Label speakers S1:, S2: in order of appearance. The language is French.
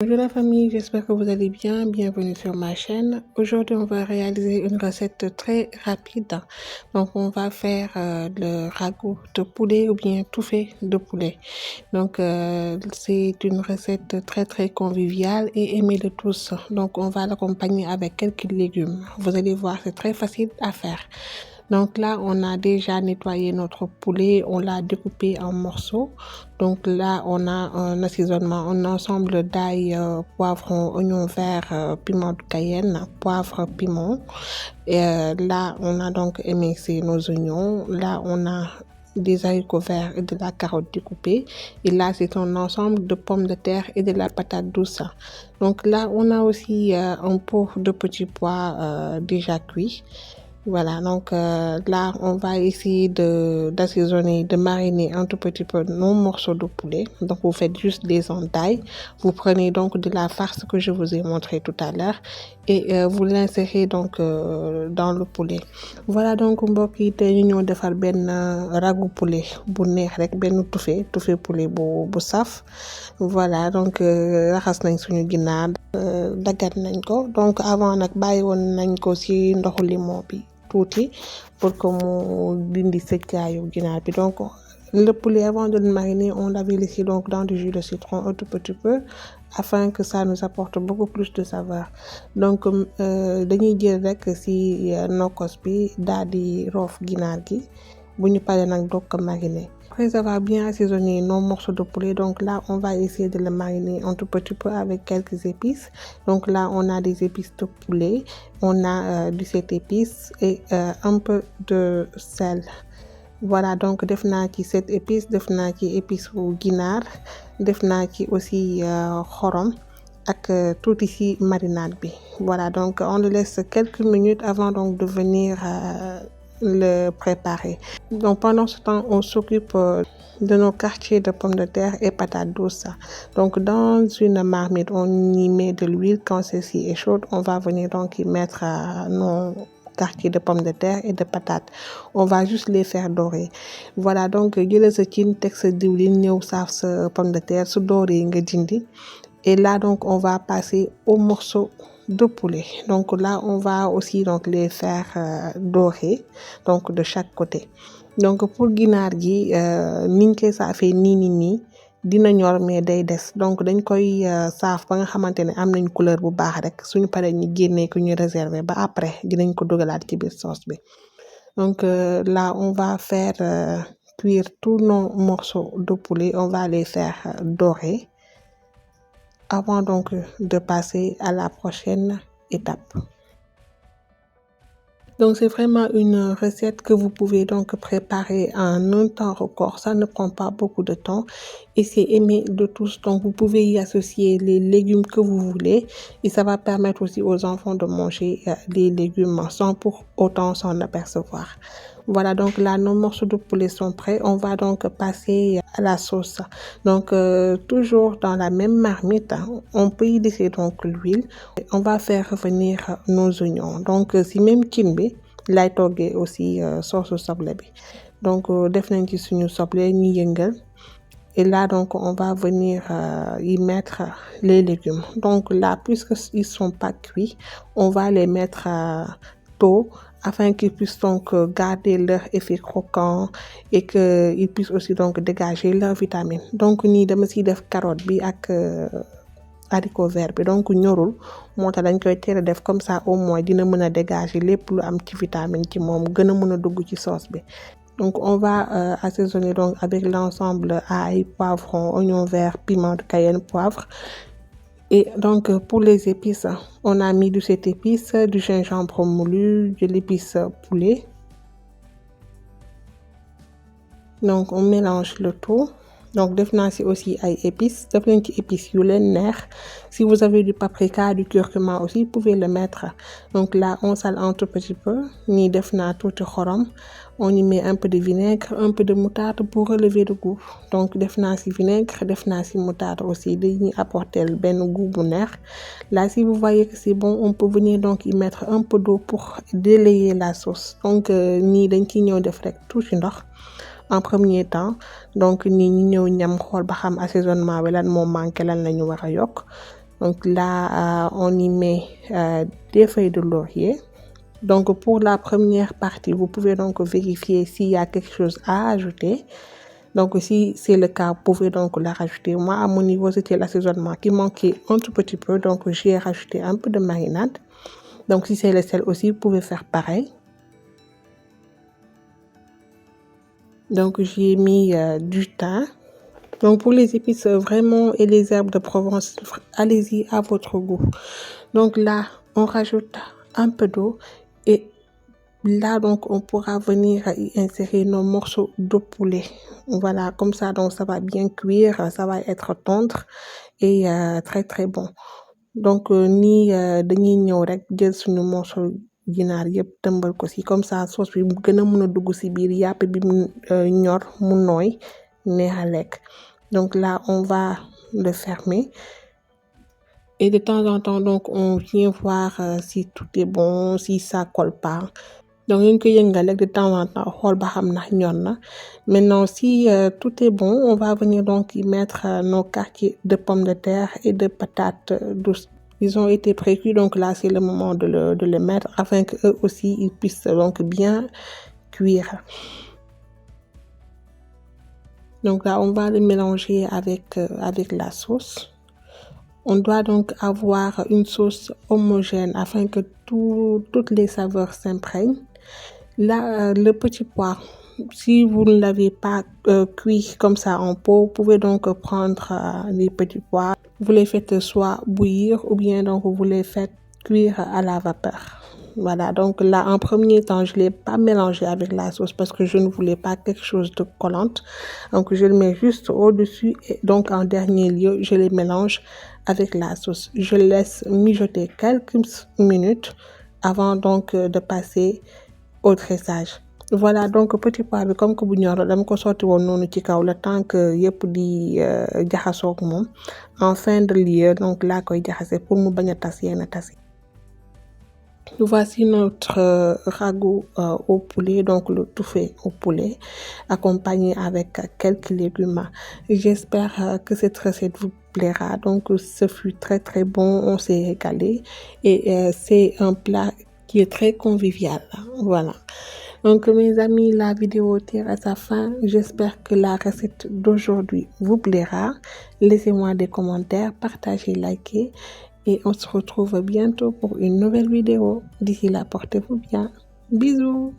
S1: Bonjour la famille, j'espère que vous allez bien. Bienvenue sur ma chaîne. Aujourd'hui, on va réaliser une recette très rapide. Donc, on va faire le ragoût de poulet ou bien touffé de poulet. Donc, c'est une recette très conviviale et aimée de tous. Donc, on va l'accompagner avec quelques légumes. Vous allez voir, c'est très facile à faire. Donc là, on a déjà nettoyé notre poulet, on l'a découpé en morceaux. Donc là, on a un assaisonnement, un ensemble d'ail, poivron, oignon vert, piment de cayenne, poivre, piment. Et là, on a donc émincé nos oignons. Là, on a des haricots verts et de la carotte découpée. Et là, c'est un ensemble de pommes de terre et de la patate douce. Donc là, on a aussi un pot de petits pois déjà cuits. Voilà, donc là, on va essayer d'assaisonner, de mariner un tout petit peu nos morceaux de poulet. Donc, vous faites juste des entailles. Vous prenez donc de la farce que je vous ai montré tout à l'heure et vous l'insérez donc dans le poulet. Voilà donc mbokk yi tey ñu ñëw defar benn ragoût poulet bu neex rek benn touffé poulet bu saf. Voilà donc raxas nañ suñu ginaar daggat nañ ko donc avant nag bàyyi woon nañ ko ci ndoxu limon bi tuuti pour que mu dindi sëccaayu ginaar bi. Donc le poulet avant de le mariner on l'avait laissé donc dans du jus de citron un tout petit peu afin que ça nous apporte beaucoup plus de saveur. Donc dañuy jël rek ci nokkos bi daal di roof ginaar gi bu ñu paree nag doog ko mariner. Après avoir bien assaisonné nos morceaux de poulet, donc là, on va essayer de le mariner un tout petit peu avec quelques épices. Donc là, on a des épices de poulet, on a du 7 épices et un peu de sel. Voilà, donc def naa ci 7 épices, def naa ci épices u ginaar, def naa ci aussi xorom ak tuuti ci marinade bi. Voilà, donc on le laisse quelques minutes avant donc de venir le préparer. Donc pendant ce temps, on s'occupe de nos quartiers de pommes de terre et patates douces. Donc dans une marmite, on y met de l'huile. Quand celle-ci est chaude, on va venir donc y mettre nos quartiers de pommes de terre et de patates. On va juste les faire dorer. Voilà, donc jëlal sa cin teg sa diwlin ñëw saaf sa pomme de terre su dooree nga dindi. Et là donc on va passer aux morceaux de poulet. Donc là on va aussi donc les faire dorer donc de chaque côté. Donc pour ginaar gi niñ koy saafee nii dina ñor mais day des donc dañ koy saaf ba nga xamante ne am nañ couleur bu baax rek suñu paree ñu génnee ko ñu réserver ba après dinañ ko dugalaat ci biir sauce bi. Donc là on va faire cuire tous nos morceaux de poulet, on va les faire dorer avant donc de passer à la prochaine étape. Donc c'est vraiment une recette que vous pouvez donc préparer en un temps record. Ça ne prend pas beaucoup de temps et c'est aimé de tous. Donc vous pouvez y associer les légumes que vous voulez et ça va permettre aussi aux enfants de manger les légumes sans pour autant s'en apercevoir. Voilà, donc là, nos morceaux de poulet sont prêts. On va donc passer à la sauce. Donc, toujours dans la même marmite, on peut y laisser donc l'huile. On va faire revenir nos oignons. Donc, si même cin bi lay toggee aussi sauce soble bi. Donc, def nañ ci suñu soble ñu yëngal. Et là, donc, on va venir y mettre les légumes. Donc là, puisqu'ils sont pas cuits, on va les mettre tôt afin qu'ils puissent donc garder leur effet croquant et qu'ils puissent aussi donc dégager leurs vitamines. Donc nii dama ciy def carotte bi ak haricot vert bi donc ñorul moo tax dañ koy teel a def comme ça au moins dina mën a dégager lépp lu am ci vitamine ci moom gën a mën a dugg ci sauce bi. Donc on va assaisonner donc avec l'ensemble ail, poivron, oignon vert, piment de cayenne, poivre. Et donc pour les épices, on a mis du 7 épices, du gingembre moulu, de l'épice poulet. Donc on mélange le tout. Donc def naa ci aussi ay épices, def leen ci épices yu leen neex. Si vous avez du paprika, du curcuma aussi, vous pouvez le mettre. Donc là, on sale un tout petit peu. Nii def naa tuuti xorom. On y met un peu de vinaigre, un peu de moutarde pour relever le goût. Donc def naa ci vinaigre, def naa ci moutarde aussi dañuy apporter benn goût bu neex. Là, si vous voyez que c'est bon, on peut venir donc y mettre un peu d'eau pour délayer la sauce. Donc nii dañ ciy ñëw def rek tuuti ndox en premier temps. Donc nii ñu ñëw ñam xool ba xam assaisonnement bi lan moo manqué lan la ñu war a yokk. Donc là, on y met des feuilles de laurier. Donc pour la première partie, vous pouvez donc vérifier s'il y a quelque chose à ajouter. Donc si c'est le cas, vous pouvez donc la rajouter. Moi, à mon niveau, c'était l'assaisonnement qui manquait un tout petit peu. Donc j'ai rajouté un peu de marinade. Donc si c'est le sel aussi, vous pouvez faire pareil. Donc j'ai mis du thym. Donc pour les épices vraiment et les herbes de Provence, allez-y à votre goût. Donc là, on rajoute un peu d'eau et là, donc, on pourra venir y insérer nos morceaux de poulet. Voilà, comme ça, donc, ça va bien cuire, ça va être tendre et très, très bon. Donc, dañuy ñëw rek jël suñu morceau ginaar yëpp tëmbal ko ci comme ça sauce bi gën a mën a dugg ci biir yàpp bi mu ñor mu nooy neex a lekk. Donc là, on va le fermer. Et de temps en temps, donc, on vient voir si tout est bon, si ça colle pas. Donc, de temps en temps, maintenant, si tout est bon, on va venir donc y mettre nos quartiers de pommes de terre et de patates douces. Ils ont été précuits, donc là, c'est le moment de les mettre afin qu'eux aussi, ils puissent donc bien cuire. Donc là, on va le mélanger avec la sauce. On doit donc avoir une sauce homogène afin que toutes les saveurs s'imprègnent. Là, le petit pois, si vous ne l'avez pas cuit comme ça en pot, vous pouvez donc prendre les petits pois. Vous les faites soit bouillir ou bien donc vous les faites cuire à la vapeur. Voilà, donc là, en premier temps, je ne l'ai pas mélangé avec la sauce parce que je ne voulais pas quelque chose de collante. Donc, je le mets juste au-dessus et donc en dernier lieu, je les mélange avec la sauce. Je laisse mijoter quelques minutes avant donc de passer au dressage. Voilà, donc petit pois bi comme que bu ñor dama ko sotti woon noonu ci kaw le temps que yëpp di jaxasoo ak moom en fin de lieu donc laa koy jaxase pour mu bañ a tas yenn tas. Voici notre ragoût au poulet, donc le tout fait au poulet, accompagné avec quelques légumes. J'espère que cette recette vous plaira. Donc, ce fut très très bon, on s'est régalé et c'est un plat qui est très convivial. Voilà. Donc, mes amis, la vidéo tire à sa fin. J'espère que la recette d'aujourd'hui vous plaira. Laissez-moi des commentaires, partagez, likez. Et on se retrouve bientôt pour une nouvelle vidéo. D'ici là, portez-vous bien. Bisous.